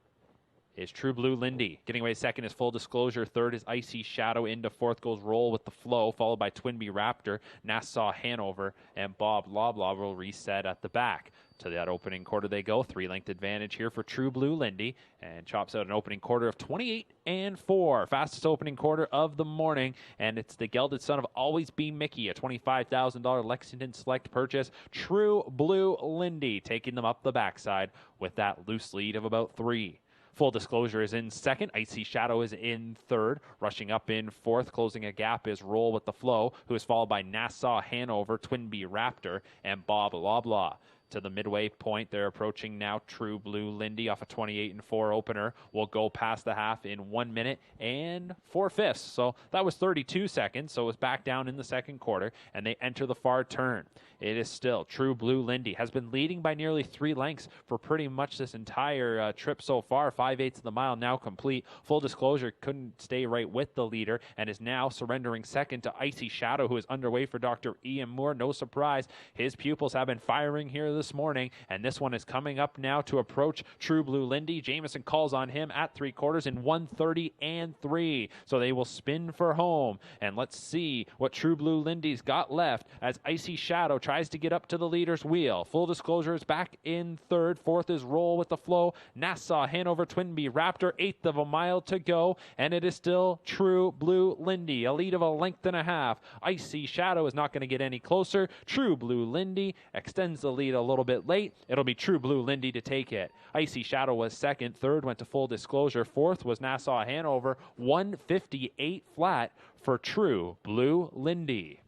is True Blue Lindy. Getting away second is Full Disclosure. Third is Icy Shadow. Into fourth goes Roll with the Flow, followed by Twin Bee Raptor, Nassau Hanover, and Bob Loblaw will reset at the back. To that opening quarter they go. 3-length advantage here for True Blue Lindy, and chops out an opening quarter of 28-4. Fastest opening quarter of the morning, and it's the gelded son of Always Be Mickey, a $25,000 Lexington Select purchase. True Blue Lindy taking them up the backside with that loose lead of about 3. Full Disclosure is in second. Icy Shadow is in third. Rushing up in fourth. Closing a gap is Roll with the Flow, who is followed by Nassau Hanover, Twin Bee Raptor, and Bob Loblaw. To the midway point, they're approaching now True Blue Lindy off a 28-4 opener. Will go past the half in 1 minute and 4/5. So that was 32 seconds. So it was back down in the second quarter, and they enter the far turn. It is still True Blue Lindy. Has been leading by nearly 3 lengths for pretty much this entire trip so far. 5/8 of the mile now complete. Full Disclosure couldn't stay right with the leader and is now surrendering second to Icy Shadow, who is underway for Dr. Ian Moore. No surprise, his pupils have been firing here this morning, and this one is coming up now to approach True Blue Lindy. Jameson calls on him at 3/4 in 1:30-3. So they will spin for home, and let's see what True Blue Lindy's got left as Icy Shadow tries to get up to the leader's wheel. Full Disclosure is back in third. Fourth is Roll with the Flow. Nassau Hanover, Twin Bee Raptor. 1/8 of a mile to go, and it is still True Blue Lindy, a lead of 1.5 lengths. Icy Shadow is not going to get any closer. True Blue Lindy extends the lead a little bit late. It'll be True Blue Lindy to take it. Icy Shadow was second. Third went to Full Disclosure. Fourth was Nassau Hanover. 1:58 flat for True Blue Lindy.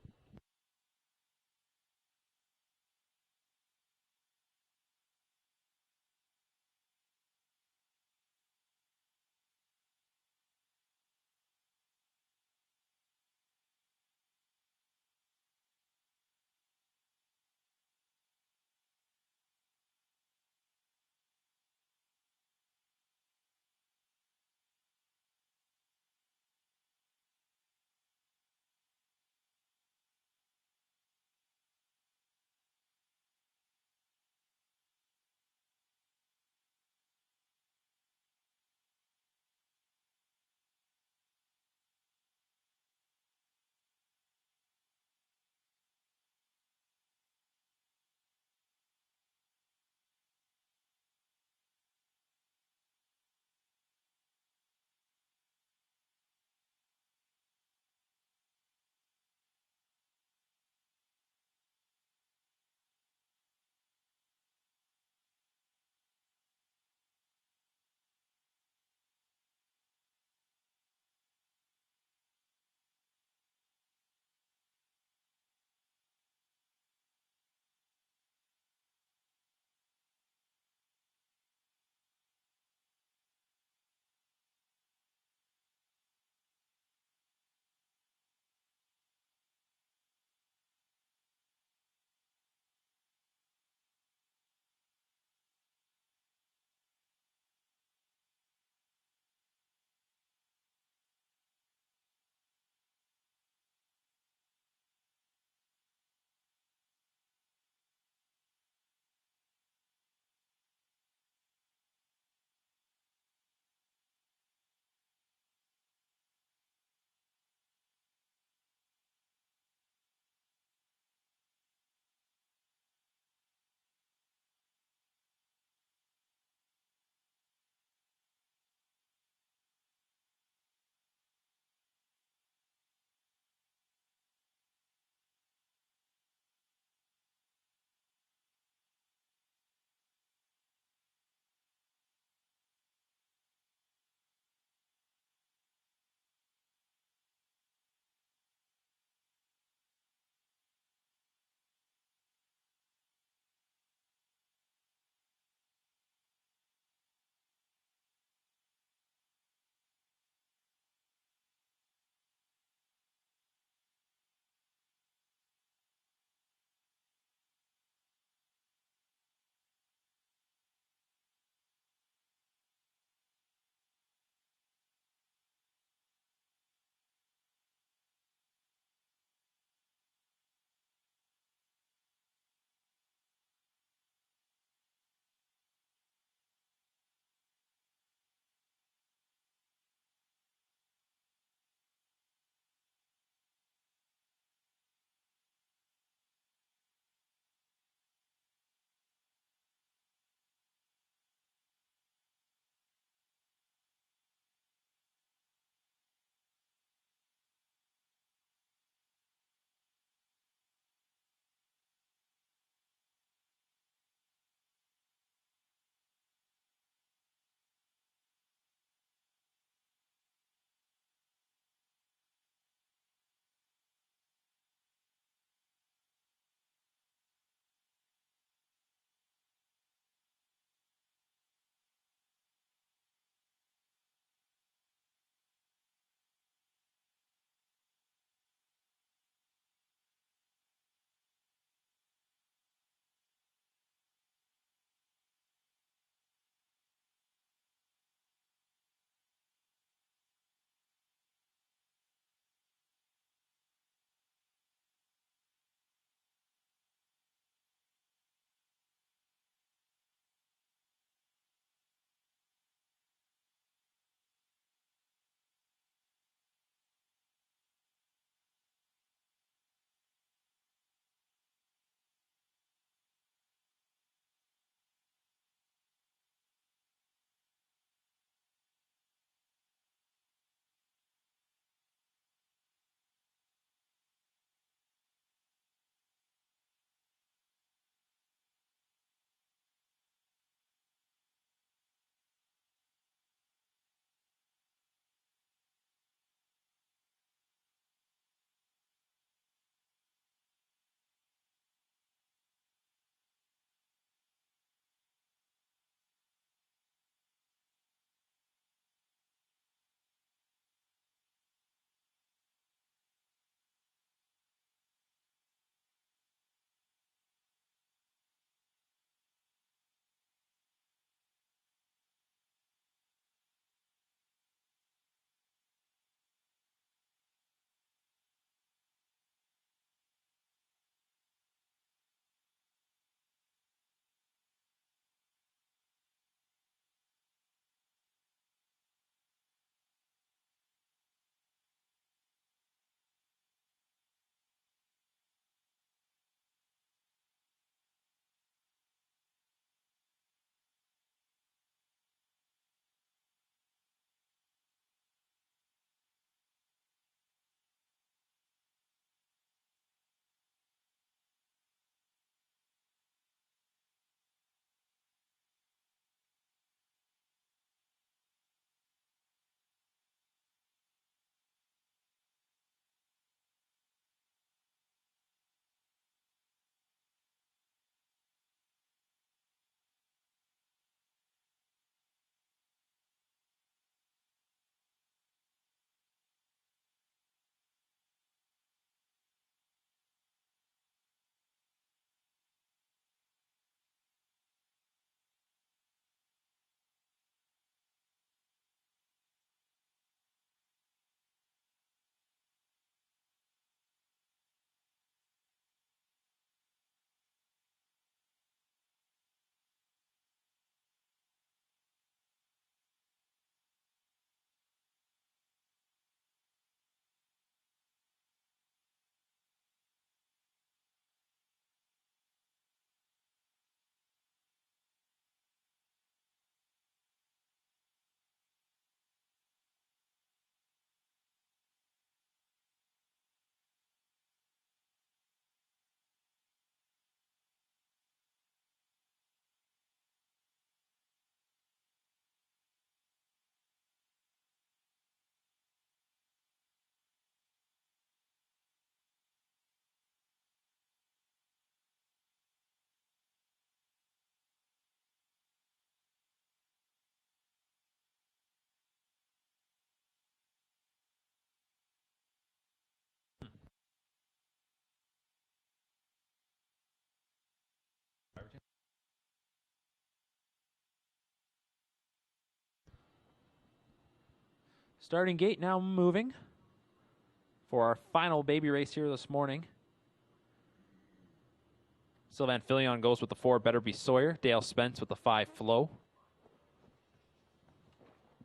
Starting gate now moving for our final baby race here this morning. Sylvan Filion goes with the 4, Better Be Sawyer. Dale Spence with the 5, Flow.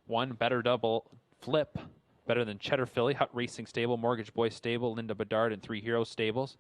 1, Better Double Flip. Better Than Cheddar Philly, Hut Racing Stable, Mortgage Boy Stable, Linda Bedard, and 3 Hero Stables.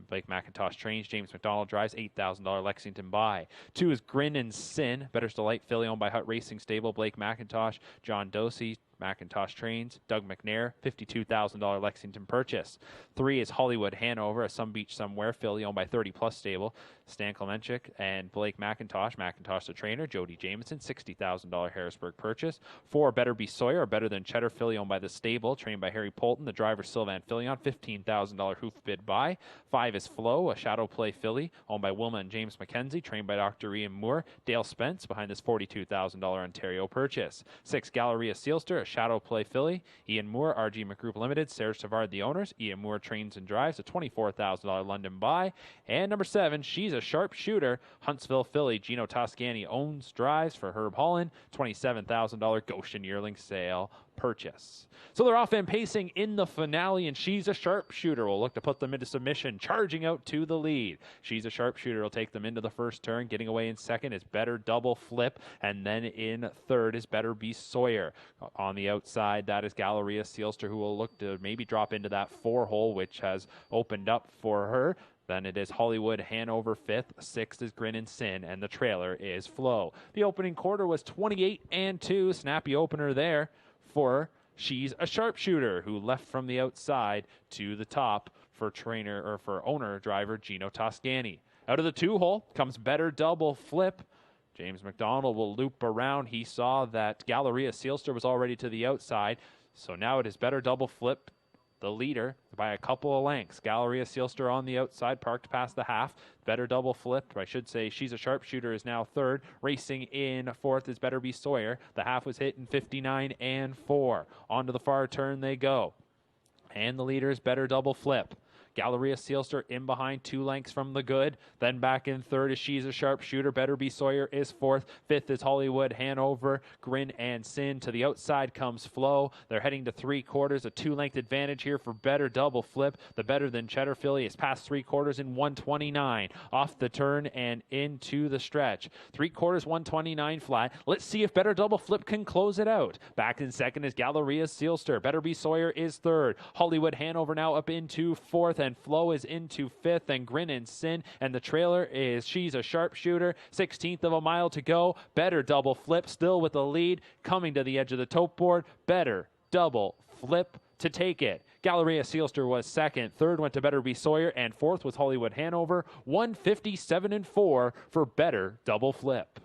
Blake McIntosh trains, James McDonald drives, $8,000 Lexington buy. 2 is Grin and Sin, Better's Delight Philly owned by Hut Racing Stable, Blake McIntosh, John Dosey, McIntosh trains, Doug McNair, $52,000 Lexington purchase. 3 is Hollywood Hanover, a Some Beach Somewhere Philly owned by 30 Plus Stable, Stan Klemenchik and Blake McIntosh, McIntosh the trainer, Jody Jameson, $60,000 Harrisburg purchase. 4, Better Be Sawyer, a Better Than Cheddar Philly owned by the stable, trained by Harry Polton, the driver Sylvan Filion, $15,000 hoof bid buy. 5 is Flow, a Shadow Play Philly owned by Wilma and James McKenzie, trained by Dr. Ian Moore, Dale Spence behind this $42,000 Ontario purchase. 6, Galleria Sealster, a Shadow Play Philly, Ian Moore, RG McGroup Limited, Serge Savard the owners, Ian Moore trains and drives, a $24,000 London buy. And number 7, She's a Sharpshooter, Huntsville Philly, Gino Toscani owns, drives for Herb Holland, $27,000 Goshen yearling sale purchase. So they're off and pacing in the finale, and She's a Sharpshooter will look to put them into submission, charging out to the lead. She's a Sharpshooter will take them into the first turn. Getting away in second is Better Double Flip, and then in third is Better Be Sawyer. On the outside, that is Galleria Sealster, who will look to maybe drop into that 4 hole, which has opened up for her. Then it is Hollywood Hanover 5th, 6th is Grin and Sin, and the trailer is Flow. The opening quarter was 28-2, snappy opener there for She's a Sharpshooter, who left from the outside to the top for trainer or for owner driver Gino Toscani. Out of the 2 hole comes Better Double Flip. James McDonald will loop around. He saw that Galleria Sealster was already to the outside, so now it is Better Double Flip, the leader, by a couple of lengths. Galleria Sealster on the outside, parked past the half. Better Double Flip, I should say, She's a Sharpshooter is now third. Racing in fourth is Better Be Sawyer. The half was hit in 59-4. Onto the far turn they go. And the leader is Better Double Flip. Galleria Sealster in behind, 2 lengths from the good. Then back in third is She's a Sharpshooter. Better Be Sawyer is fourth. Fifth is Hollywood Hanover. Grin and Sin. To the outside comes Flow. They're heading to 3/4. A 2-length advantage here for Better Double Flip. The Better Than Cheddar Philly is past 3/4 in 129. Off the turn and into the stretch. 3/4, 129 flat. Let's see if Better Double Flip can close it out. Back in second is Galleria Sealster. Better Be Sawyer is third. Hollywood Hanover now up into fourth, and Flow is into fifth, and Grin and Sin, and the trailer is She's a Sharpshooter. 16th of a mile to go. Better Double Flip still with the lead, coming to the edge of the tote board. Better Double Flip to take it. Galleria Sealster was second. Third went to Better Be Sawyer, and fourth was Hollywood Hanover. 157-4 for Better Double Flip.